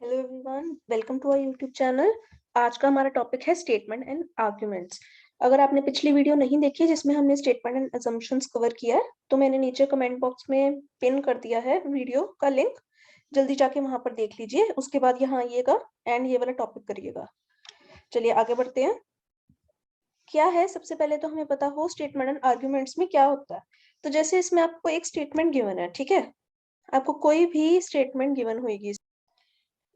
Hello everyone, welcome to our YouTube channel. आज का हमारा टॉपिक है स्टेटमेंट एंड आर्ग्यूमेंट्स। अगर आपने पिछली वीडियो नहीं देखी जिसमें हमने स्टेटमेंट एंड असम्पशंस कवर किया है तो मैंने नीचे कमेंट बॉक्स में पिन कर दिया है वीडियो का लिंक। जल्दी जाके वहां पर देख लीजिए, उसके बाद यहाँ आइएगा एंड ये वाला टॉपिक करिएगा। चलिए आगे बढ़ते हैं। क्या है, सबसे पहले तो हमें पता हो स्टेटमेंट एंड आर्ग्यूमेंट्स में क्या होता है। तो जैसे इसमें आपको एक स्टेटमेंट गिवन है, ठीक है। आपको कोई भी स्टेटमेंट गिवन होगी,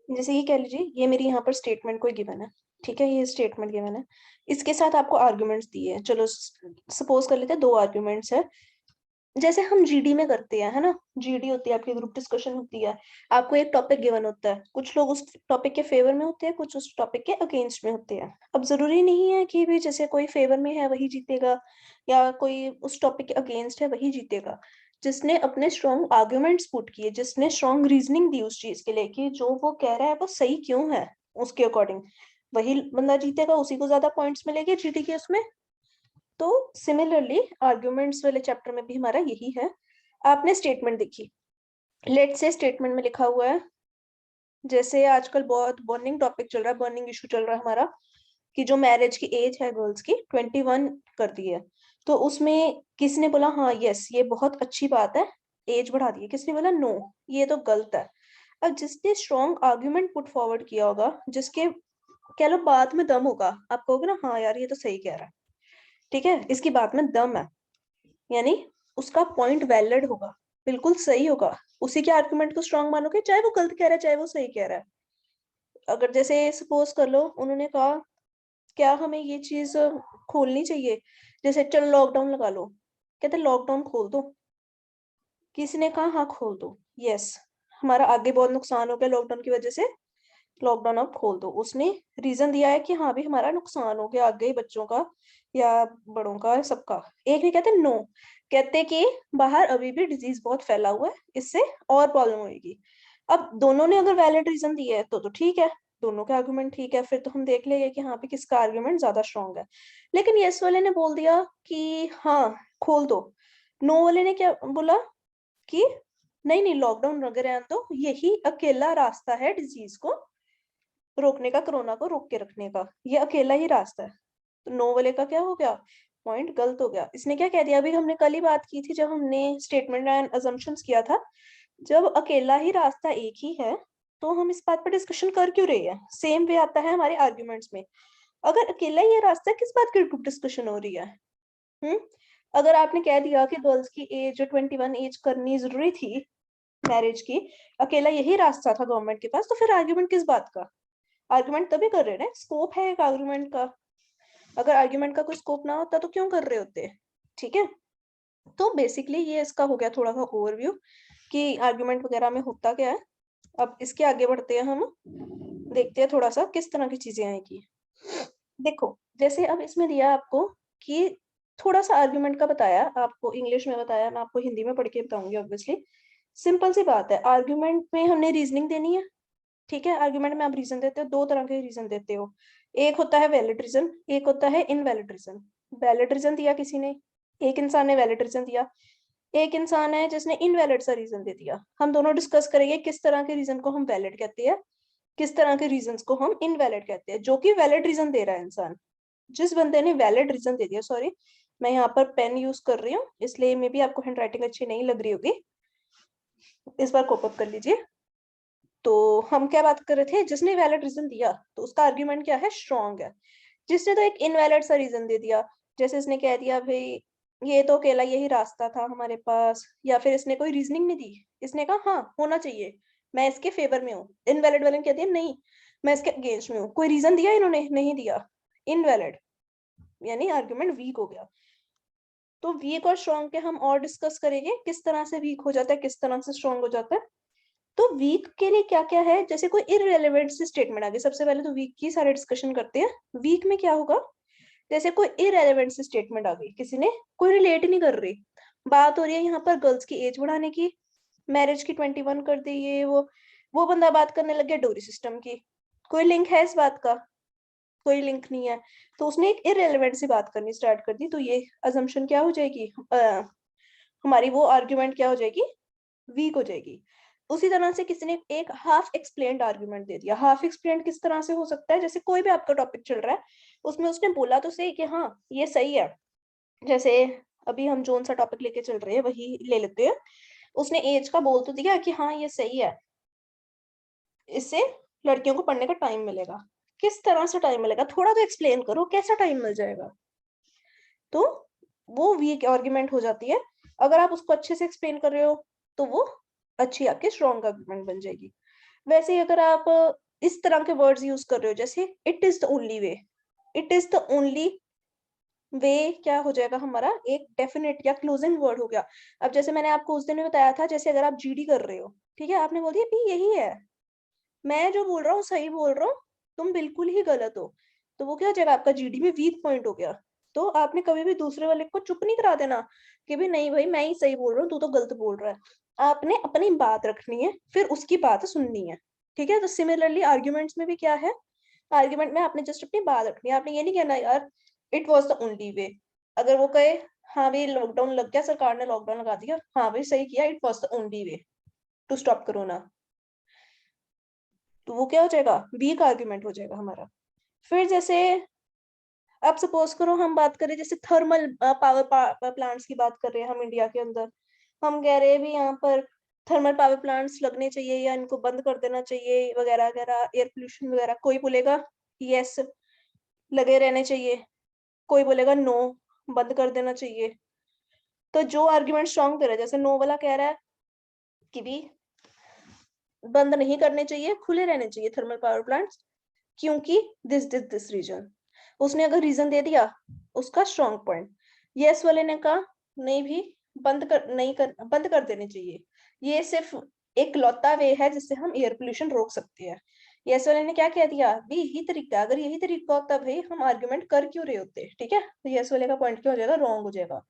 जैसे ये कह लीजिए ये मेरी यहाँ पर स्टेटमेंट कोई गिवन है, ठीक है। ये स्टेटमेंट गिवन है, इसके साथ आपको आर्गुमेंट्स दिए हैं। चलो सपोज कर लेते हैं 2 आर्गुमेंट्स है, जैसे हम जीडी में करते हैं, है ना। जीडी होती है आपकी ग्रुप डिस्कशन होती है। आपको एक टॉपिक गिवन होता है, कुछ लोग उस टॉपिक के फेवर में होते हैं, कुछ उस टॉपिक के अगेंस्ट में होते हैं। अब जरूरी नहीं है कि भी जैसे कोई फेवर में है वही जीतेगा या कोई उस टॉपिक के अगेंस्ट है वही जीतेगा। जिसने अपने स्ट्रॉन्ग आर्ग्यूमेंट्स पुट किए, जिसने स्ट्रॉन्ग रीजनिंग दी उस चीज के लिए कि जो वो कह रहा है वो सही क्यों है, उसके अकॉर्डिंग वही बंदा जीतेगा, उसी को ज्यादा पॉइंट्स मिलेंगे जीडी के उसमें। तो सिमिलरली आर्ग्यूमेंट्स वाले चैप्टर में भी हमारा यही है। आपने स्टेटमेंट देखी, लेट से स्टेटमेंट में लिखा हुआ है, जैसे आजकल बहुत बर्निंग टॉपिक चल रहा है, बर्निंग इशू चल रहा है हमारा, कि जो मैरिज की एज है गर्ल्स की 21 कर दी है। तो उसमें किसने बोला हाँ यस ये बहुत अच्छी बात है, एज बढ़ा दी है, किसने बोला नो ये तो गलत है। अब जिसने स्ट्रॉन्ग आर्ग्यूमेंट पुट फॉरवर्ड किया होगा, जिसके कह लो बात में दम होगा, आप कहोगे ना हाँ यार ये तो सही कह रहा है, ठीक है, इसकी बात में दम है, यानी उसका पॉइंट वैलिड होगा, बिल्कुल सही होगा, उसी के आर्गुमेंट को स्ट्रांग मानोगे, चाहे वो गलत कह रहा है चाहे वो सही कह रहा है। अगर जैसे सपोज कर लो उन्होंने कहा क्या हमें ये चीज खोलनी चाहिए, जैसे चलो लॉकडाउन लगा लो, कहते लॉकडाउन खोल दो, किसी ने कहा हाँ खोल दो, यस हमारा आगे बहुत नुकसान हो गया लॉकडाउन की वजह से, लॉकडाउन अब खोल दो। उसने रीजन दिया है कि हाँ भी हमारा नुकसान हो गया आगे बच्चों का या बड़ों का सबका। एक भी कहते नो, कहते कि बाहर अभी भी डिजीज बहुत फैला हुआ है, इससे और प्रॉब्लम होगी। अब दोनों ने अगर वैलिड रीजन दिया है तो ठीक है, दोनों का आर्गुमेंट ठीक है, फिर तो हम देख लेंगे कि हाँ पे किसका आर्गुमेंट ज्यादा स्ट्रॉन्ग है। लेकिन यस वाले ने बोल दिया कि हाँ खोल दो, नो वाले ने क्या बोला कि नहीं नहीं लॉकडाउन लगे रहने दो, यही अकेला रास्ता है डिजीज को रोकने का, कोरोना को रोक के रखने का, ये अकेला ही रास्ता है। तो नो वाले का क्या हो गया, पॉइंट गलत हो गया। इसने क्या कह दिया, अभी हमने कल ही बात की थी जब हमने स्टेटमेंट एंड अजम्पशंस किया था, जब अकेला ही रास्ता एक ही है तो हम इस बात पर डिस्कशन कर क्यों रहे हैं। सेम वे आता है हमारे आर्ग्यूमेंट्स में, अगर अकेला ही ये रास्ता है किस बात की ग्रुप डिस्कशन हो रही है। हम्म अगर आपने कह दिया कि गर्ल्स की एज 21 एज करनी जरूरी थी मैरिज की, अकेला यही रास्ता था गवर्नमेंट के पास, तो फिर आर्ग्यूमेंट किस बात का। आर्गुमेंट तभी कर रहे हैं, स्कोप है एक आर्गुमेंट का, अगर आर्गुमेंट का कोई स्कोप ना होता तो क्यों कर रहे होते, ठीक है। तो बेसिकली ये इसका हो गया थोड़ा सा ओवरव्यू कि आर्गुमेंट वगैरह में होता क्या है। अब इसके आगे बढ़ते हैं, हम देखते हैं थोड़ा सा किस तरह की चीजें आएगी। देखो जैसे अब इसमें दिया आपको कि थोड़ा सा आर्गुमेंट का बताया, आपको इंग्लिश में बताया, मैं आपको हिंदी में पढ़ के बताऊंगी ऑब्वियसली। सिंपल सी बात है, आर्गुमेंट में हमने रीजनिंग देनी है, ठीक है। आर्गुमेंट में आप रीजन देते हो, 2 तरह के रीजन देते हो, एक होता है वैलिड रीजन, एक होता है इनवैलिड रीजन। वैलिड रीजन दिया किसी ने, एक इंसान ने वैलिड रीजन दिया, एक इंसान है जिसने इनवैलिड सा रीजन दे दिया। हम दोनों डिस्कस करेंगे किस तरह के रीजन को हम वैलिड कहते हैं, किस तरह के रीजन को हम इनवैलिड कहते हैं। जो कि वैलिड रीजन दे रहा है इंसान, जिस बंदे ने वैलिड रीजन दे दिया, सॉरी मैं यहाँ पर पेन यूज कर रही हूँ इसलिए मे भी आपको हैंडराइटिंग अच्छी नहीं लग रही होगी, इस बार कोप अप कर लीजिए। तो हम क्या बात कर रहे थे, जिसने वैलिड रीजन दिया तो उसका आर्ग्यूमेंट क्या है, स्ट्रॉन्ग है। जिसने तो एक इनवैलिड सा रीजन दे दिया, जैसे इसने कह दिया भाई ये तो अकेला यही रास्ता था हमारे पास, या फिर इसने कोई रीजनिंग नहीं दी, इसने कहा हाँ होना चाहिए, मैं इसके फेवर में हूँ। इनवैलिड वाले ने कह दिया नहीं मैं इसके अगेंस्ट में हूँ, कोई रीजन दिया इन्होंने, नहीं दिया, इनवैलिड, यानी आर्ग्यूमेंट वीक हो गया। तो वीक और स्ट्रॉन्ग के हम और डिस्कस करेंगे, किस तरह से वीक हो जाता है किस तरह से स्ट्रॉन्ग हो जाता है। तो वीक के लिए क्या क्या है, जैसे कोई इररिलेवेंट सी स्टेटमेंट आ गई, सबसे पहले तो वीक की सारे डिस्कशन करते हैं। वीक में क्या होगा, जैसे कोई इररिलेवेंट सी स्टेटमेंट आ गई, किसी ने कोई रिलेट नहीं कर रही, बात हो रही है यहाँ पर गर्ल्स की एज बढ़ाने की, मैरिज की 21 कर दी, ये वो बंदा बात करने लग गया डोरी सिस्टम की, कोई लिंक है इस बात का, कोई लिंक नहीं है। तो उसने एक इररिलेवेंट सी बात करनी स्टार्ट कर दी, तो ये अजम्पशन क्या हो जाएगी, हमारी वो आर्ग्यूमेंट क्या हो जाएगी, वीक हो जाएगी। उसी तरह से किसी ने एक हाफ एक्सप्लेन्ड आर्ग्यूमेंट दे दिया। हाफ एक्सप्लेन्ड किस तरह से हो सकता है, जैसे कोई भी आपका टॉपिक चल रहा है, उसमें उसने बोला तो सही कि हाँ ये सही है, जैसे अभी हम जोन सा टॉपिक लेके चल रहे हैं वही ले लेते हैं। उसने एज का बोल तो दिया कि हाँ ये सही है, इससे लड़कियों को पढ़ने का टाइम मिलेगा। किस तरह से टाइम मिलेगा, थोड़ा तो एक्सप्लेन करो, कैसा टाइम मिल जाएगा। तो वो वीक आर्ग्यूमेंट हो जाती है। अगर आप उसको अच्छे से एक्सप्लेन कर रहे हो तो वो अच्छी आपकी स्ट्रॉन्ग आर्ग्यूमेंट बन जाएगी। वैसे ही अगर आप इस तरह के वर्ड्स यूज कर रहे हो, जैसे it is the only way, it is the only वे क्या हो जाएगा हमारा, एक डेफिनेट या क्लोजिंग वर्ड हो गया। अब जैसे मैंने आपको उस दिन में बताया था, जैसे अगर आप जीडी कर रहे हो, ठीक है, आपने बोल दिया भी यही है, मैं जो बोल रहा हूँ सही बोल रहा हूँ, तुम बिल्कुल ही गलत हो, तो वो क्या हो जाएगा, आपका जीडी में वीक पॉइंट हो गया। तो आपने कभी भी दूसरे वाले को चुप नहीं करा देना कि भी नहीं भाई मैं ही सही बोल रहा हूँ, तू तो गलत बोल रहा है। आपने अपनी बात रखनी है, फिर उसकी बात सुननी है। ठीक है, तो सिमिलरली आर्ग्यूमेंट्स में भी क्या है, आर्ग्यूमेंट में आपने जस्ट अपनी बात रखनी है। आपने ये नहीं कहना यार इट वॉज द ओनली वे। अगर वो कहे हाँ भाई लॉकडाउन लग गया, सरकार ने लॉकडाउन लगा दिया, हाँ भाई सही किया, it was the only way to stop corona, तो वो क्या हो जाएगा, वीक आर्ग्यूमेंट हो जाएगा हमारा। फिर जैसे आप सपोज करो हम बात करें, जैसे थर्मल पावर प्लांट्स की बात कर रहे हैं हम इंडिया के अंदर, हम कह रहे हैं भी यहाँ पर थर्मल पावर प्लांट्स लगने चाहिए या इनको बंद कर देना चाहिए वगैरह वगैरह, एयर पोल्यूशन वगैरह। कोई बोलेगा यस लगे रहने चाहिए, कोई बोलेगा नो बंद कर देना चाहिए। तो जो आर्ग्यूमेंट स्ट्रॉन्ग करे, जैसे नो वाला कह रहा है कि भी बंद नहीं करने चाहिए, खुले रहने चाहिए थर्मल पावर प्लांट्स, क्योंकि दिस रीजन, उसने अगर रीजन दे दिया उसका स्ट्रॉन्ग पॉइंट। यस वाले ने कहा नहीं भी बंद कर देने चाहिए, ये सिर्फ एक लौता वे है जिससे हम एयर पोल्यूशन रोक सकते हैं। यस वाले ने क्या कह दिया, भी यही तरीका, अगर यही तरीका होता भाई हम आर्ग्यूमेंट कर क्यों रहे होते। ठीक है, तो यस वाले का पॉइंट क्या हो जाएगा, रॉन्ग हो जाएगा।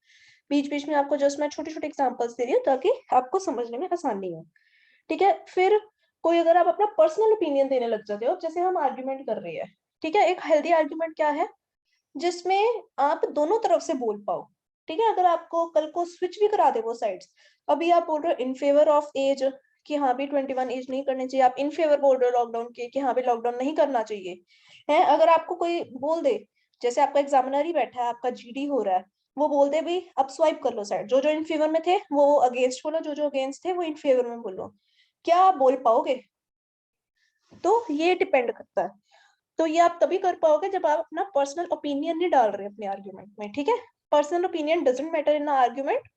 बीच बीच में आपको जस्ट मैं छोटी छोटी एग्जांपल्स दे रही हूँ ताकि आपको समझने में आसानी हो। ठीक है, फिर कोई अगर आप अपना पर्सनल ओपिनियन देने लग जाते हो, जैसे हम आर्ग्यूमेंट कर रहे हैं, ठीक है, एक हेल्दी आर्ग्यूमेंट क्या है, जिसमें आप दोनों तरफ से बोल पाओ। ठीक है, अगर आपको कल को स्विच भी करा दे वो साइड्स, अभी आप बोल रहे हो इन फेवर ऑफ एज कि हाँ भी 21 एज नहीं करनी चाहिए, आप इन फेवर बोल रहे हो लॉकडाउन के कि हाँ भी लॉकडाउन नहीं करना चाहिए है। अगर आपको कोई बोल दे, जैसे आपका एग्जामिनर ही बैठा है, आपका जीडी हो रहा है, वो बोल दे भी अब स्वाइप कर लो साइड, जो जो इन फेवर में थे वो अगेंस्ट बोलो, जो जो अगेंस्ट थे वो इन फेवर में बोलो, क्या आप बोल पाओगे। तो ये डिपेंड करता है। तो ये आप तभी कर पाओगे जब आप अपना पर्सनल ओपिनियन नहीं डाल रहे अपने आर्ग्यूमेंट में। ठीक है, personal opinion doesn't matter in argument.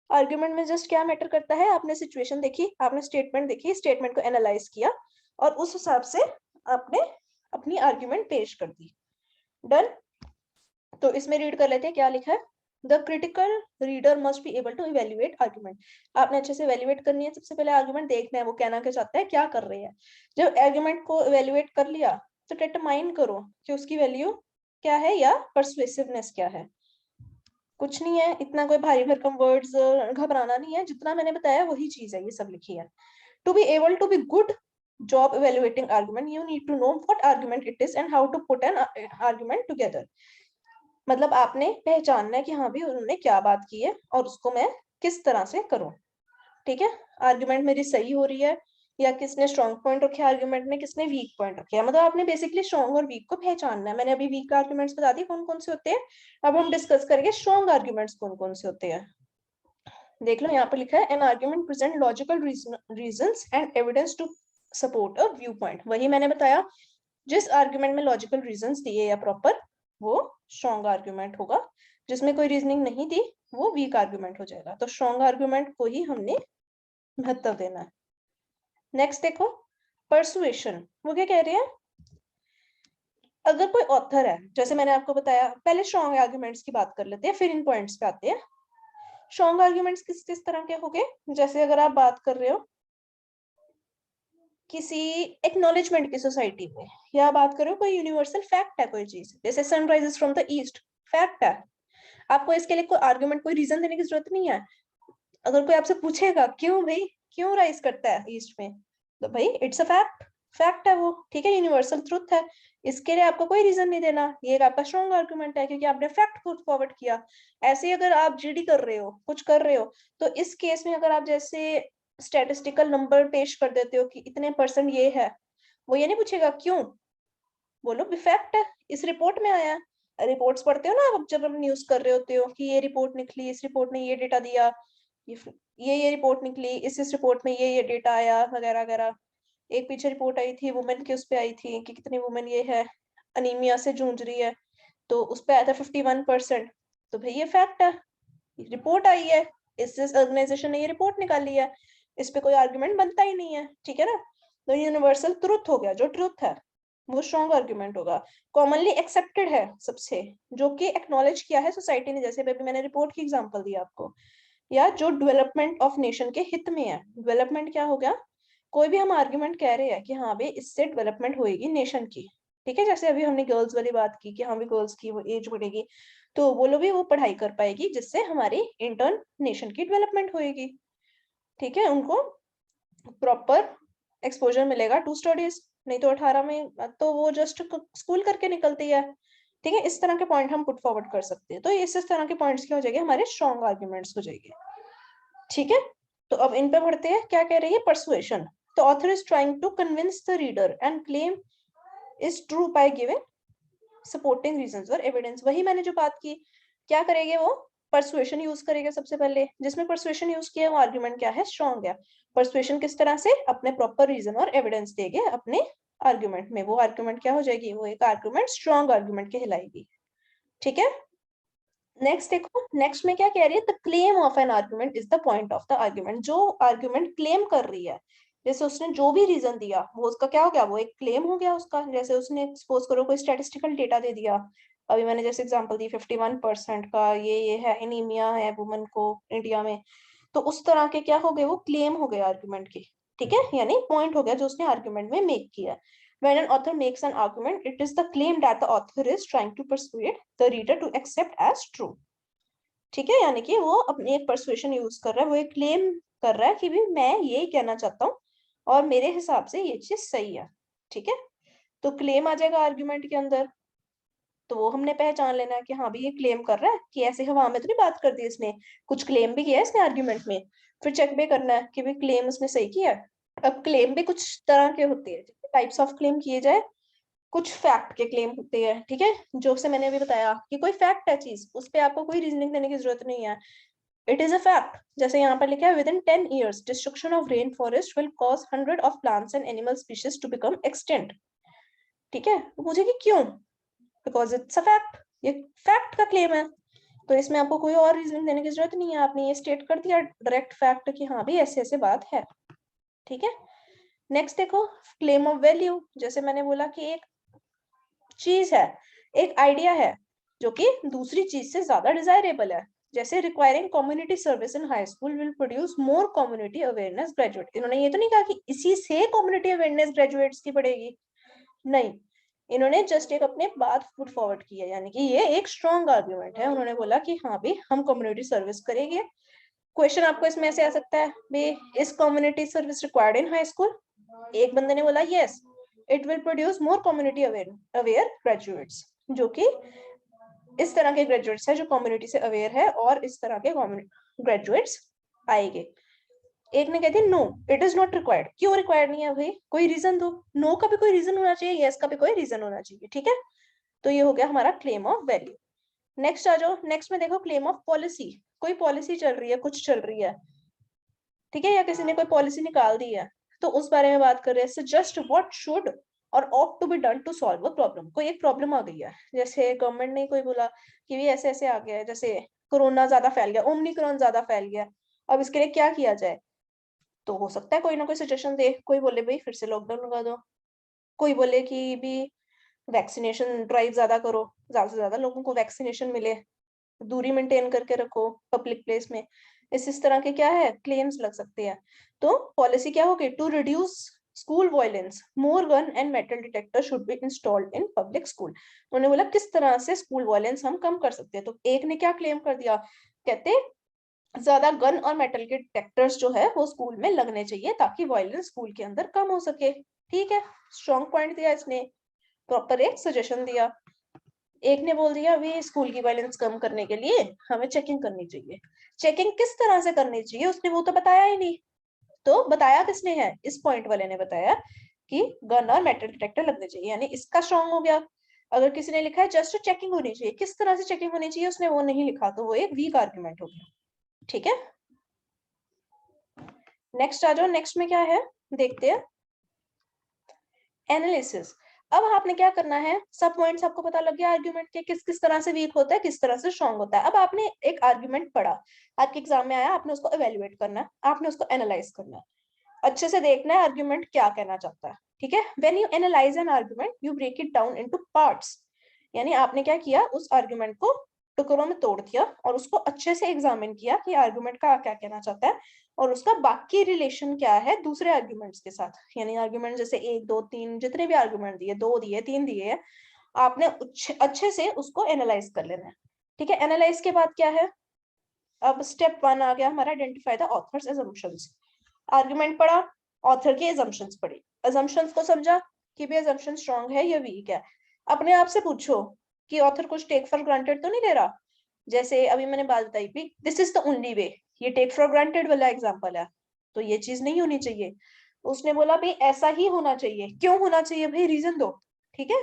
Argument में जस्ट क्या मैटर करता है, आपने सिचुएशन देखी, आपने स्टेटमेंट देखी, स्टेटमेंट को एनालाइज किया और उस हिसाब से आपने अपनी आर्ग्यूमेंट पेश कर दी। डन। तो इसमें रीड कर लेते हैं क्या लिखा है, the critical reader must be able to evaluate argument. आपने अच्छे से इवेल्युएट करनी है, सबसे पहले आर्ग्यूमेंट देखना है वो कहना क्या चाहता है, क्या कर रहे हैं। जब आर्ग्यूमेंट को इवेल्युएट कर लिया तो डिटरमाइन करो कि उसकी वैल्यू क्या है या परसुएसिवनेस क्या है। कुछ नहीं है, इतना कोई भारी भरकम वर्ड्स घबराना नहीं है, जितना मैंने बताया वही चीज है, ये सब लिखी है। To be able to be good job evaluating argument, you need to know what argument it is and how to put an argument together। मतलब आपने पहचानना है कि हाँ भी उन्होंने क्या बात की है और उसको मैं किस तरह से करूं। ठीक है, आर्ग्यूमेंट मेरी सही हो रही है या किसने स्ट्रॉन्ग पॉइंट रखे आर्ग्यूमेंट में, किसने वीक पॉइंट रखे है, मतलब आपने बेसिकली स्ट्रॉन्ग और वीक को पहचानना है। मैंने अभी वीक आर्ग्यूमेंट्स बता दी कौन कौन से होते हैं, अब हम डिस्कस करेंगे स्ट्रॉन्ग आर्ग्यूमेंट्स कौन कौन से होते हैं। देख लो यहाँ पर लिखा है an argument present logical reasons and evidence to support a view point. वही मैंने बताया, जिस आर्ग्यूमेंट में लॉजिकल रीजंस दिए या प्रॉपर, वो स्ट्रॉन्ग आर्ग्यूमेंट होगा। जिसमें कोई रीजनिंग नहीं दी वो वीक आर्ग्यूमेंट हो जाएगा। तो स्ट्रॉन्ग आर्ग्यूमेंट को ही हमने महत्व देना है। नेक्स्ट देखो परसुएशन, वो क्या कह रहे हैं, अगर कोई ऑथर है, जैसे मैंने आपको बताया, पहले स्ट्रॉन्ग आर्ग्यूमेंट्स की बात कर लेते हैं फिर इन पॉइंट्स पे आते हैं। स्ट्रॉन्ग आर्ग्यूमेंट्स किस किस तरह के हो गए, जैसे अगर आप बात कर रहे हो किसी एक्नॉलेजमेंट की सोसाइटी में, या बात करो कोई यूनिवर्सल फैक्ट है कोई चीज, जैसे sunrises from the east fact है, आपको इसके लिए कोई आर्गुमेंट कोई रीजन देने की जरूरत नहीं है। अगर कोई आपसे पूछेगा क्यों भाई क्यों राइज करता है ईस्ट में, तो भाई इट्स अ फैक्ट, फैक्ट है वो। ठीक है, यूनिवर्सल ट्रुथ है, इसके लिए आपको कोई रीजन नहीं देना, ये आपका स्ट्रॉन्ग आर्गुमेंट है क्योंकि आपने फैक्ट पुट फॉरवर्ड किया। ऐसे ही अगर आप जीडी कर रहे हो, कुछ कर रहे हो, तो इस केस में अगर आप जैसे स्टैटिस्टिकल नंबर पेश कर देते हो कि इतने % ये है, वो ये नहीं पूछेगा क्यों, बोलो फैक्ट है, इस रिपोर्ट में आया है। रिपोर्ट्स पढ़ते हो ना आप, जब हम न्यूज कर रहे होते हो कि ये रिपोर्ट निकली, इस रिपोर्ट ने ये डेटा दिया, ये रिपोर्ट निकली, इस रिपोर्ट में ये डेटा आया वगैरह वगैरह। एक पीछे रिपोर्ट आई थी वुमेन के, उस पे आई थी कि कितनी वुमेन ये है अनीमिया से जूझ रही है, तो उस पे आया था 51%। तो भाई ये फैक्ट है, रिपोर्ट आई है, इस ऑर्गेनाइजेशन ने ये रिपोर्ट निकाली है, इस पे कोई आर्गुमेंट बनता ही नहीं है, ठीक है ना। तो यूनिवर्सल ट्रुथ हो गया, जो ट्रुथ है वो स्ट्रॉन्ग आर्गुमेंट होगा, कॉमनली एक्सेप्टेड है सबसे, जो कि एक्नॉलेज किया है सोसाइटी ने, जैसे अभी मैंने रिपोर्ट की एग्जांपल दी आपको, या जो डेवलपमेंट ऑफ नेशन के हित में है। डेवलपमेंट क्या हो गया, कोई भी हम आर्गुमेंट कह रहे हैं कि हाँ भाई इससे डेवलपमेंट होएगी नेशन की, ठीक है। जैसे अभी हमने गर्ल्स वाली बात की कि हाँ भी गर्ल्स की वो एज बढ़ेगी, तो वो लोग भी वो पढ़ाई कर पाएगी, जिससे हमारी इंटर्न नेशन की डेवलपमेंट होएगी, ठीक है। उनको प्रॉपर एक्सपोजर मिलेगा टू स्टडीज, नहीं तो 18 में तो वो जस्ट स्कूल करके निकलती है, ठीक है। इस तरह के पॉइंट हम पुट फॉरवर्ड कर सकते हैं, तो इस तरह के पॉइंट्स क्या हो जाएंगे, हमारे स्ट्रॉन्ग आर्ग्यूमेंट्स हो जाएंगे, ठीक है। तो अब इन पे पढ़ते हैं, क्या कह रही है persuasion. The author is trying to convince the reader and claim is true by giving supporting reasons और एविडेंस। वही मैंने जो बात की, क्या करेंगे वो परसुएशन यूज करेगा सबसे पहले, जिसमें परसुएशन यूज किया वो आर्गुमेंट क्या है, स्ट्रॉन्ग है। परसुएशन किस तरह से, अपने प्रॉपर रीजन और एविडेंस देंगे अपने आर्गुमेंट में, वो आर्गुमेंट क्या हो जाएगी, वो एक आर्गुमेंट स्ट्रॉन्ग आर्गुमेंट कहलाएगी, ठीक है। नेक्स्ट देखो, नेक्स्ट में क्या कह रही है, the claim of an argument is the point of the argument. जो आर्गुमेंट क्लेम कर रही है, जैसे उसने जो भी रीजन दिया वो उसका क्या हो गया, वो एक क्लेम हो गया उसका। जैसे उसने सपोज करो कोई स्टैटिस्टिकल डेटा दे दिया, अभी मैंने जैसे एग्जांपल दी 51% का ये है एनीमिया है वुमेन को इंडिया में, तो उस तरह के क्या हो गए, वो क्लेम हो गए आर्गुमेंट के, ठीक है, यानी पॉइंट हो गया जो उसने आर्गुमेंट में मेक किया। When an author makes an argument, it is the claim that the author is trying to persuade the reader to accept as true. ठीक है, यानी कि वो अपनी एक परसुएशन यूज कर रहा है, वो एक क्लेम कर रहा है कि भी मैं यही कहना चाहता हूँ और मेरे हिसाब से ये चीज सही है, ठीक है। तो क्लेम आ जाएगा आर्ग्यूमेंट के अंदर, तो वो हमने पहचान लेना है कि हाँ भी ये क्लेम कर रहा है, कि ऐसे हवा में तो नहीं बात कर दी इसने, कुछ क्लेम भी किया है इसने आर्ग्यूमेंट में। फिर चेक भी करना है कि भी क्लेम उसने सही किया है। अब क्लेम भी कुछ तरह के होते हैं, टाइप्स ऑफ क्लेम किए जाए, कुछ फैक्ट के क्लेम होते हैं, ठीक है। जो से मैंने अभी बताया कि कोई फैक्ट है चीज, उस पर आपको कोई रीजनिंग देने की जरूरत नहीं है, इट इज अ फैक्ट। जैसे यहाँ पर लिखा है, within 10 years destruction of rain forest will cause 100 of plants and animal species to become extinct, ठीक है। तो पूछेगी क्यों, बिकॉज इट्स अ फैक्ट, ये फैक्ट का क्लेम है, तो इसमें आपको कोई और रीजन देने की जरूरत नहीं है, आपने ये स्टेट कर दिया डायरेक्ट फैक्ट कि हाँ भी ऐसे ऐसे बात है, ठीक है। नेक्स्ट देखो, क्लेम ऑफ वैल्यू। जैसे मैंने बोला कि एक चीज है, एक आइडिया है जो कि दूसरी चीज से ज्यादा डिजायरेबल है, जैसे requiring community service in high school will produce more community awareness graduate. इन्होंने ये तो नहीं कहा कि इसी से कम्युनिटी अवेयरनेस ग्रेजुएट्स की बढ़ेगी, नहीं, इन्होंने जस्ट एक अपने बात पुट फॉरवर्ड की है, यानी कि ये एक स्ट्रॉन्ग आर्ग्यूमेंट है। उन्होंने बोला कि हाँ भी हम कम्युनिटी सर्विस करेंगे। क्वेश्चन आपको इसमें ऐसे आ सकता है, बे is community service required in high school, एक बंदे ने बोला yes, it will produce more community aware graduates, जो कि इस तरह के ग्रेजुएट्स है जो कम्युनिटी से अवेयर है, और इस तरह के ग्रेजुएट्स आएंगे। एक ने कहती no it is not required, क्यों रिक्वायर्ड नहीं है भाई, कोई रीजन दो, नो का भी कोई रीजन होना चाहिए, यस का भी कोई रीजन होना चाहिए, ठीक है। तो ये हो गया हमारा क्लेम ऑफ वैल्यू। नेक्स्ट आ जाओ, नेक्स्ट में देखो क्लेम ऑफ पॉलिसी। कोई पॉलिसी चल रही है, कुछ चल रही है, ठीक है, या किसी ने कोई पॉलिसी निकाल दी है, तो उस बारे में बात कर रहे हैं। Suggest what should or ought to be done to solve a problem. कोई एक प्रॉब्लम आ गई है, जैसे गवर्नमेंट ने कोई बोला कि भी ऐसे ऐसे आ गया है, जैसे कोरोना ज्यादा फैल गया, ओमनिक्रॉन ज्यादा फैल गया, अब इसके लिए क्या किया जाए, तो हो सकता है कोई ना कोई सजेशन दे, कोई बोले भाई फिर से लॉकडाउन लगा दो, कोई बोले कि भी वैक्सीनेशन ड्राइव ज्यादा करो, ज्यादा से ज्यादा लोगों को वैक्सीनेशन मिले, दूरी मेंटेन करके रखो पब्लिक प्लेस में। इस तरह के क्या है क्लेम्स लग सकते हैं। तो पॉलिसी क्या होगी, to reduce school violence more gun and metal detector should be installed in public school. उन्होंने बोला किस तरह से स्कूल वायलेंस हम कम कर सकते हैं। तो एक ने क्या क्लेम कर दिया, कहते ज्यादा गन और मेटल के डिटेक्टर्स जो है वो स्कूल में लगने चाहिए ताकि वायलेंस स्कूल के अंदर कम हो सके, ठीक है, स्ट्रॉन्ग पॉइंट दिया इसने, प्रॉपर एक सजेशन दिया। एक ने बोल दिया अभी स्कूल की वायलेंस कम करने के लिए हमें चेकिंग करनी चाहिए, चेकिंग किस तरह से करनी चाहिए उसने वो तो बताया ही नहीं, तो बताया किसने है, इस पॉइंट वाले ने बताया कि गन और मेटल डिटेक्टर लगने चाहिए, यानी इसका स्ट्रॉन्ग हो गया। अगर किसी ने लिखा है जस्ट चेकिंग होनी चाहिए, किस तरह से चेकिंग होनी चाहिए उसने वो नहीं लिखा, तो वो एक वीक आर्ग्यूमेंट हो गया। ठीक है, नेक्स्ट आ जाओ। नेक्स्ट में क्या है देखते हैं, एनालिसिस। अब आपने क्या करना है, सब पॉइंट्स आपको पता लग गया आर्ग्यूमेंट के, किस किस तरह से वीक होता है, किस तरह से स्ट्रॉन्ग होता है। अब आपने एक आर्ग्यूमेंट पढ़ा, आपके एग्जाम में आया, आपने उसको इवेल्युएट करना है, आपने उसको एनालाइज करना है, अच्छे से देखना है आर्ग्यूमेंट क्या कहना चाहता है। ठीक है, when you analyse an argument you break it down into parts, यानी आपने क्या किया, उस आर्ग्यूमेंट को टुकड़ों में तोड़ दिया और उसको अच्छे से एग्जामिन किया कि आर्ग्यूमेंट का क्या कहना चाहता है और उसका बाकी रिलेशन क्या है दूसरे आर्ग्यूमेंट्स के साथ। यानी आर्ग्यूमेंट जैसे 1 2 3 जितने भी आर्ग्यूमेंट दिए, 2 दिए 3 दिए, आपने अच्छे से उसको एनालाइज कर लेना है। ठीक है, एनालाइज के बाद क्या है, अब स्टेप 1 आ गया हमारा, identify the author's assumptions. Argument पढ़ा, ऑथर के असम्पशंस पढ़े, असम्पशंस को समझा कि भी असम्पशन स्ट्रांग है या वीक है। अपने आप से पूछो कि ऑथर कुछ टेक फॉर ग्रांटेड तो नहीं ले रहा। जैसे अभी मैंने बात बताई भी, दिस इज द ओनली वे, ये टेक फॉर ग्रांटेड वाला एग्जांपल है, तो ये चीज नहीं होनी चाहिए। उसने बोला भाई ऐसा ही होना चाहिए, क्यों होना चाहिए भाई, रीजन दो। ठीक है,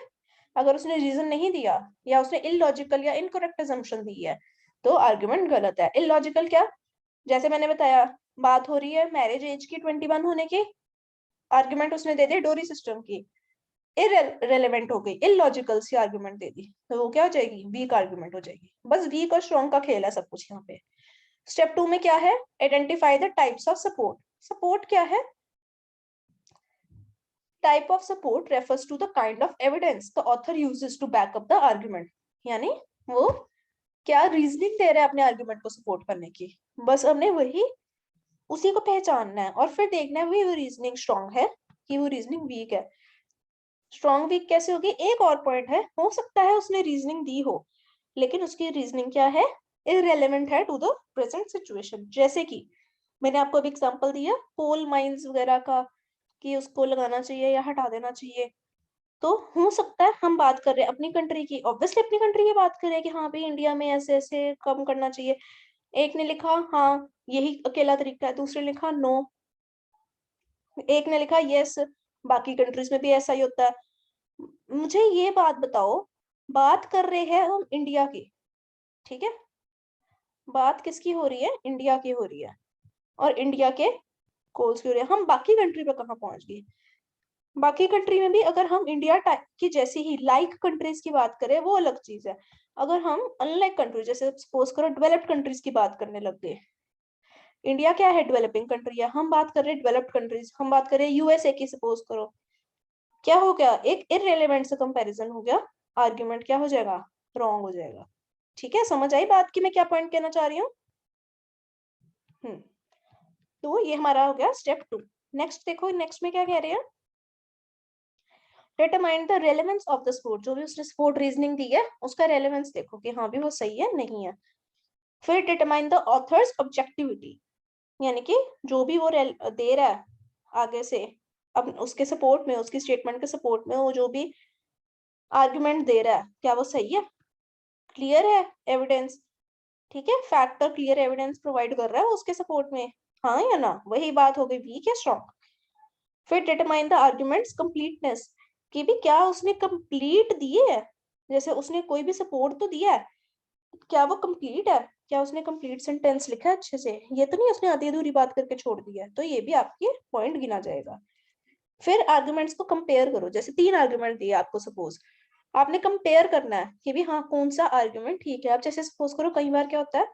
अगर उसने रीजन नहीं दिया या उसने इलॉजिकल या इनकरेक्ट असम्पशन दी है तो आर्ग्यूमेंट गलत है। इलॉजिकल क्या, जैसे मैंने बताया, बात हो रही है मैरिज एज की 21 होने की, आर्ग्यूमेंट उसने दे दी डोरी सिस्टम की, इरेलेवेंट हो गई, इलॉजिकल सी आर्ग्यूमेंट दे दी, तो वो क्या हो जाएगी, वीक आर्ग्यूमेंट हो जाएगी। बस वीक और स्ट्रॉन्ग का खेल है सब कुछ यहाँ पे। स्टेप 2 में क्या है, identify the types of support. Support क्या है, type of support refers to the kind of evidence the author uses to back up the argument, यानी वो क्या रीजनिंग दे रहा है अपने आर्ग्यूमेंट को सपोर्ट करने की, बस हमने वही उसी को पहचानना है और फिर देखना है वो रीजनिंग स्ट्रॉन्ग है कि वो रीजनिंग वीक है। स्ट्रॉन्ग वीक कैसे होगी, एक और पॉइंट है, हो सकता है उसने रीजनिंग दी हो लेकिन उसकी रीजनिंग क्या है, इररेलेवेंट है टू द प्रेजेंट सिचुएशन। जैसे कि मैंने आपको अभी एग्जांपल दिया कोल माइंस वगैरह का, कि उसको लगाना चाहिए या हटा देना चाहिए, तो हो सकता है हम बात कर रहे हैं अपनी कंट्री की, ऑब्वियसली अपनी कंट्री की बात कर रहे हैं कि हाँ भाई इंडिया में ऐसे ऐसे कम करना चाहिए। एक ने लिखा हाँ यही अकेला तरीका है, दूसरे ने लिखा नो, एक ने लिखा यस बाकी कंट्रीज में भी ऐसा ही होता है। मुझे ये बात बताओ, बात कर रहे हैं हम इंडिया की, ठीक है, बात किसकी हो रही है, इंडिया की हो रही है, और इंडिया के गोल्स की हो रही है। हम बाकी कंट्री पे कहाँ पहुंच गए, बाकी कंट्री में भी अगर हम इंडिया टाइप की जैसी ही लाइक कंट्रीज की बात करें वो अलग चीज है। अगर हम अनलाइक कंट्रीज जैसे सपोज करो डेवलप्ड कंट्रीज की बात करने लग गए, इंडिया क्या है, डेवलपिंग कंट्री है, हम बात कर रहे हैं डेवलप्ड कंट्रीज, हम बात कर रहे हैं यूएसए की, सपोज करो, क्या हो गया, एक इररिलेवेंट से कंपैरिजन हो गया, आर्ग्यूमेंट क्या हो जाएगा, रॉन्ग हो जाएगा। ठीक है, समझ आई बात की मैं क्या पॉइंट कहना चाह रही हूँ। तो ये हमारा हो गया स्टेप 2। नेक्स्ट देखो, नेक्स्ट में क्या कह रहे हैं, determine the relevance of the sport, जो भी उसने स्पोर्ट रीजनिंग दी है उसका रेलेवेंस देखो कि हाँ भी वो सही है नहीं है। फिर डिटरमाइन द ऑथर्स ऑब्जेक्टिविटी, यानी कि जो भी वो दे रहा है आगे से, अब उसके सपोर्ट में, उसकी स्टेटमेंट के सपोर्ट में वो जो भी आर्ग्यूमेंट दे रहा है क्या वो सही है, क्लियर है एविडेंस, ठीक है, फैक्ट और क्लियर एविडेंस प्रोवाइड कर रहा है उसके सपोर्ट में, हाँ या ना, वही बात हो गई वीक या स्ट्रॉन्ग। फिर डिटरमाइन द आर्ग्यूमेंट्स कंप्लीटनेस, कि भी क्या उसने कंप्लीट दिए है, जैसे उसने कोई भी सपोर्ट तो दिया है, क्या वो कंप्लीट है, क्या उसने कंप्लीट सेंटेंस लिखा है अच्छे से, ये तो नहीं उसने आधी अधूरी बात करके छोड़ दिया है, तो ये भी आपके पॉइंट गिना जाएगा। फिर आर्ग्यूमेंट्स को कंपेयर करो, जैसे 3 आर्ग्यूमेंट दिए आपको, सपोज आपने कंपेयर करना है कि भी हाँ कौन सा आर्ग्यूमेंट ठीक है। अब जैसे सपोज करो कई बार क्या होता है,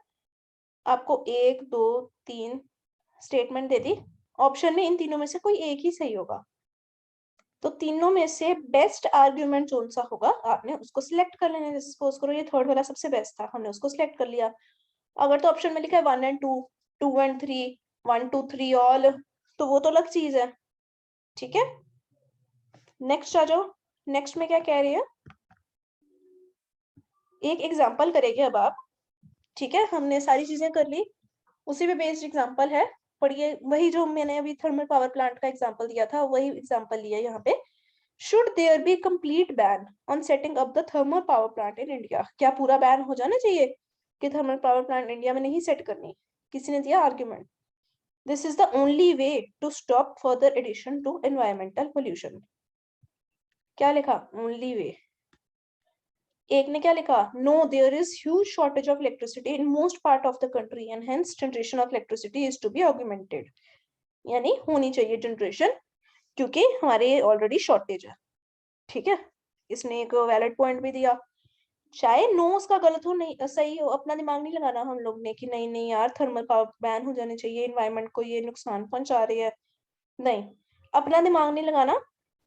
आपको 1 2 3 स्टेटमेंट दे दी, ऑप्शन में इन तीनों में से कोई एक ही सही होगा, तो तीनों में से बेस्ट आर्ग्यूमेंट कौन सा होगा आपने उसको सिलेक्ट कर लेना है। जैसे सपोज करो ये थर्ड वाला सबसे बेस्ट था, हमने उसको सिलेक्ट कर लिया। अगर तो ऑप्शन में लिखा है 1 एंड 2, 2 एंड 3, 1 2 3 ऑल, तो वो तो अलग चीज है। ठीक है, नेक्स्ट आ जाओ। नेक्स्ट में क्या कह रही है, एक एग्जाम्पल करेंगे अब आप। ठीक है, हमने सारी चीजें कर ली, उसी पे बेस्ड एग्जाम्पल है, पढ़िए, वही जो मैंने अभी थर्मल पावर प्लांट का एग्जाम्पल दिया था वही एग्जाम्पल लिया यहाँ पे। Should there be complete ban on setting up the thermal power plant in India, क्या पूरा बैन हो जाना चाहिए कि थर्मल पावर प्लांट इंडिया में नहीं सेट करनी, किसी ने दिया argument. This is the only way to stop further addition to environmental pollution. क्या लिखा? Only way. एक ने क्या लिखा? No there is huge shortage of electricity in most part of the country and hence generation of electricity is to be augmented. यानी होनी चाहिए generation, क्योंकि हमारे ऑलरेडी शॉर्टेज है। ठीक है, इसने एक वैलिड पॉइंट भी दिया। चाहे नो उसका गलत हो, नहीं सही हो, अपना दिमाग नहीं लगाना हम लोग ने कि नहीं नहीं यार थर्मल पावर बैन हो जाने चाहिए, एनवायरनमेंट को ये नुकसान पहुंचा रही है। नहीं, अपना दिमाग नहीं लगाना,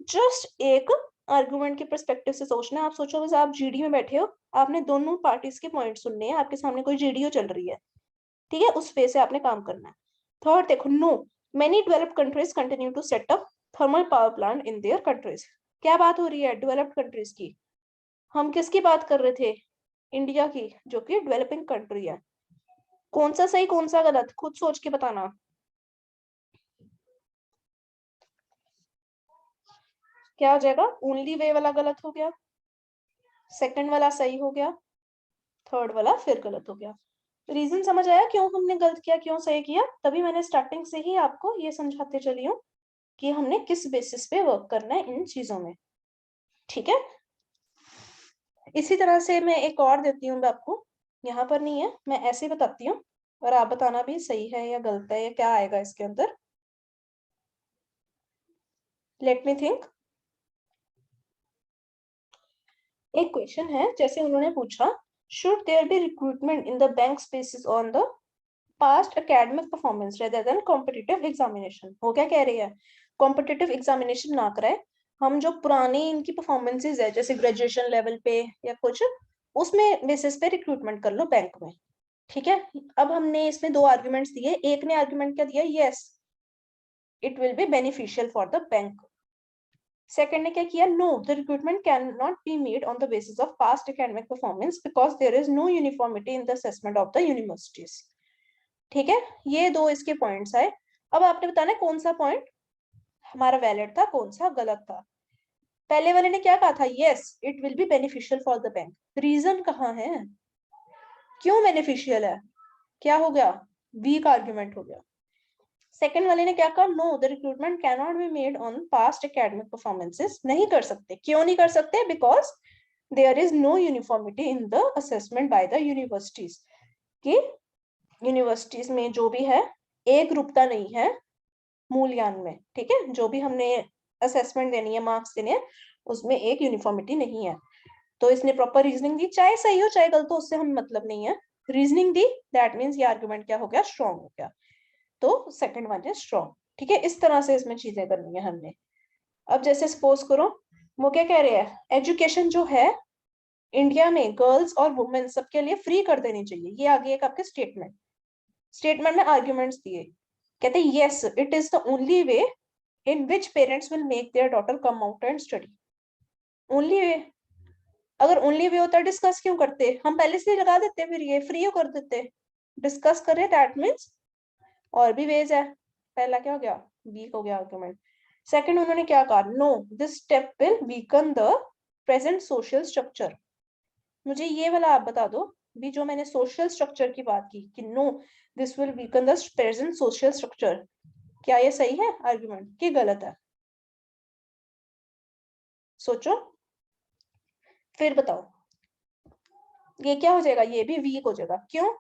जस्ट एक आर्गुमेंट के पर्सपेक्टिव से सोचना। आप सोचो बस आप जीडी में बैठे हो, आपने दोनों पार्टीज के पॉइंट सुनने हैं, आपके सामने कोई जीडीओ चल रही है, ठीक है, उस वे से आपने काम करना है। थर्ड देखो, no many developed countries continue to set up thermal power plant in their countries. क्या बात हो रही है? डेवलप्ड कंट्रीज की। हम किसकी बात कर रहे थे? इंडिया की, जो कि डेवलपिंग कंट्री है। कौन सा सही कौन सा गलत, खुद सोच के बताना। क्या हो जाएगा? ओनली वे वाला गलत हो गया, सेकंड वाला सही हो गया, थर्ड वाला फिर गलत हो गया। रीजन समझ आया क्यों हमने गलत किया, क्यों सही किया? तभी मैंने स्टार्टिंग से ही आपको ये समझाते चली हूँ कि हमने किस बेसिस पे वर्क करना है इन चीजों में। ठीक है, इसी तरह से मैं एक और देती हूँ आपको, यहाँ पर नहीं है, मैं ऐसे बताती हूँ और आप बताना भी सही है या गलत है या क्या आएगा इसके अंदर। Let me think. एक क्वेश्चन है, जैसे उन्होंने पूछा, should there be recruitment in the bank spaces on the past academic performance rather than competitive examination. वो क्या कह रही है? कॉम्पिटिटिव एग्जामिनेशन ना कराए, हम जो पुरानी इनकी परफॉर्मेंसेज है जैसे ग्रेजुएशन लेवल पे या कुछ, उसमें बेसिस पे रिक्रूटमेंट कर लो बैंक में। ठीक है, अब हमने इसमें दो आर्ग्यूमेंट्स दिए। एक ने आर्ग्यूमेंट क्या दिया? Yes it will be beneficial for the bank. Second ने क्या किया? No the recruitment can not be made on the basis of past academic performance because there is no uniformity in the assessment of the universities. ठीक है, ये दो इसके points आए। अब आपने बताना है कौन सा पॉइंट हमारा वैलिड था, कौन सा गलत था। पहले वाले ने क्या कहा था? Yes it will be beneficial for the bank. Reason कहाँ है? क्यों बेनिफिशियल है? क्या हो गया? वीक आर्ग्यूमेंट हो गया। सेकंड वाले ने क्या कहा? No the recruitment can not be made on past academic performances. नहीं कर सकते। क्यों नहीं कर सकते? Because there is no uniformity in the assessment by the universities. कि यूनिवर्सिटीज में जो भी है एक रूपता नहीं है मूल्यांकन में। ठीक है, जो भी हमने असेसमेंट देनी है, मार्क्स देने हैं, उसमें एक यूनिफॉर्मिटी नहीं है। तो इसने प्रॉपर रीजनिंग दी, चाहे सही हो चाहे गलत हो, उससे हम मतलब नहीं है। रीजनिंग दी, दैट मीन्स ये आर्गुमेंट क्या हो गया? स्ट्रॉन्ग हो गया। तो सेकंड वन इज स्ट्रॉन्ग। ठीक है, इस तरह से इसमें चीजें करनी है हमने। अब जैसे सपोज करो, वो क्या कह रहे हैं? एजुकेशन जो है इंडिया में गर्ल्स और वुमेन सबके लिए फ्री कर देनी चाहिए। ये आगे एक आपके स्टेटमेंट में आर्ग्यूमेंट्स दिए। कहते हैं yes it is the only way in which parents will make their daughter come out and study. Only way, अगर ओनली वे होता डिस्कस क्यों करते? हम पहले से लगा देते, फिर ये फ्री कर देते। डिस्कस करे दैट मीन्स और भी वेज है। पहला क्या हो गया? वीक हो गया आर्गुमेंट। सेकंड उन्होंने क्या कहा? No this step will weaken the present social structure. मुझे ये वाला आप बता दो भी, जो मैंने सोशल स्ट्रक्चर की बात की कि no this will weaken the present social structure, क्या ये सही है आर्गुमेंट कि गलत है? सोचो फिर बताओ। ये क्या हो जाएगा? ये भी वीक हो जाएगा। क्यों?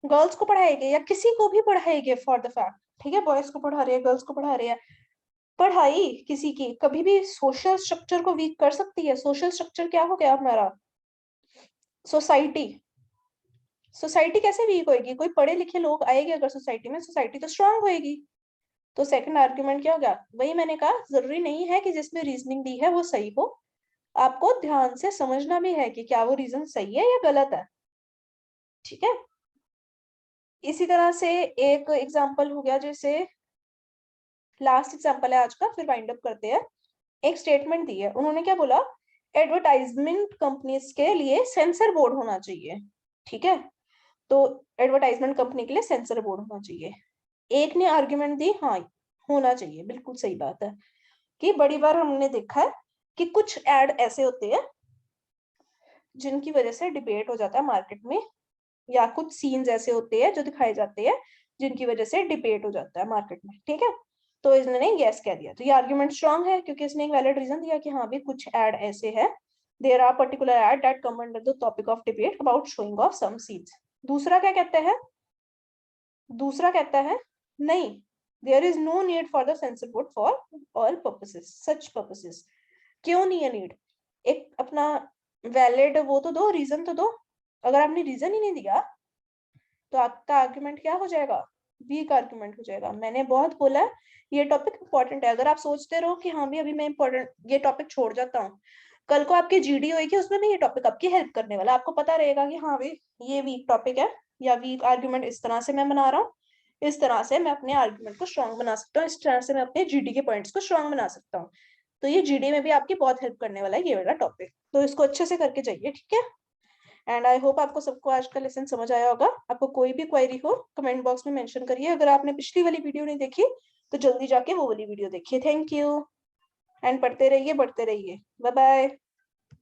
गर्ल्स को पढ़ाएंगे या किसी को भी पढ़ाएंगे फॉर द फैक्ट, ठीक है, बॉयज को पढ़ा रहे हैं, गर्ल्स को पढ़ा रहे हैं, पढ़ाई किसी की कभी भी सोशल स्ट्रक्चर को वीक कर सकती है? सोशल स्ट्रक्चर क्या हो गया हमारा? सोसाइटी। सोसाइटी कैसे वीक होएगी? कोई पढ़े लिखे लोग आएंगे अगर सोसाइटी में, सोसाइटी तो स्ट्रांग होएगी। तो सेकंड आर्ग्यूमेंट क्या हो गया? वही मैंने कहा, जरूरी नहीं है कि जिसमें रीजनिंग दी है वो सही हो, आपको ध्यान से समझना भी है कि क्या वो रीजन सही है या गलत है। ठीक है, इसी तरह से एक एग्जांपल हो गया, जैसे लास्ट एग्जांपल है आज का, फिर वाइंड अप करते हैं। एक स्टेटमेंट दी है, उन्होंने क्या बोला? एडवर्टाइजमेंट कंपनीज के लिए सेंसर बोर्ड होना चाहिए। ठीक है, तो एडवर्टाइजमेंट कंपनी के लिए सेंसर बोर्ड होना चाहिए। एक ने आर्ग्यूमेंट दी, हाँ होना चाहिए, बिल्कुल सही बात है। कि बड़ी बार हमने देखा है कि कुछ एड ऐसे होते हैं जिनकी वजह से डिबेट हो जाता है मार्केट में, या कुछ सीन्स ऐसे होते हैं जो दिखाए जाते हैं जिनकी वजह से डिबेट हो जाता है मार्केट में, ठीक है। तो इसने यस कह दिया, तो ये आर्ग्यूमेंट स्ट्रांग है क्योंकि इसने एक वैलिड रीजन दिया कि हाँ भी कुछ एड ऐसे है, there are particular ad that come under the topic of debate about showing of some seeds. दूसरा क्या कहता है, दूसरा कहता है नहीं, there is no need for the censor board for all purposes, such purposes. क्यों नहीं है नीड, एक अपना वैलिड वो तो दो, रीजन तो दो। अगर आपने रीजन ही नहीं दिया तो आपका आर्गुमेंट क्या हो जाएगा, वीक आर्गुमेंट हो जाएगा। मैंने बहुत बोला है ये टॉपिक इंपॉर्टेंट है, अगर आप सोचते रहो कि हाँ भी अभी मैं इंपॉर्टेंट ये टॉपिक छोड़ जाता हूँ, कल को आपकी जीडी होगी उसमें भी ये टॉपिक आपकी हेल्प करने वाला, आपको पता रहेगा कि हाँ भाई ये वीक टॉपिक है या वीक आर्ग्यूमेंट इस तरह से मैं बना रहा हूँ, इस तरह से मैं अपने आर्ग्यूमेंट को स्ट्रॉन्ग बना सकता हूँ, इस तरह से मैं अपने जीडी के पॉइंट्स को स्ट्रॉन्ग बना सकता हूँ। तो ये जीडी में भी आपकी बहुत हेल्प करने वाला है ये वाला टॉपिक, तो इसको अच्छे से करके जाइए, ठीक है। एंड आई होप आपको सबको आज का लेसन समझ आया होगा। आपको कोई भी क्वेरी हो कमेंट बॉक्स में मेंशन करिए, अगर आपने पिछली वाली वीडियो नहीं देखी तो जल्दी जाके वो वाली वीडियो देखिए। थैंक यू एंड पढ़ते रहिए, बढ़ते रहिए। Bye bye.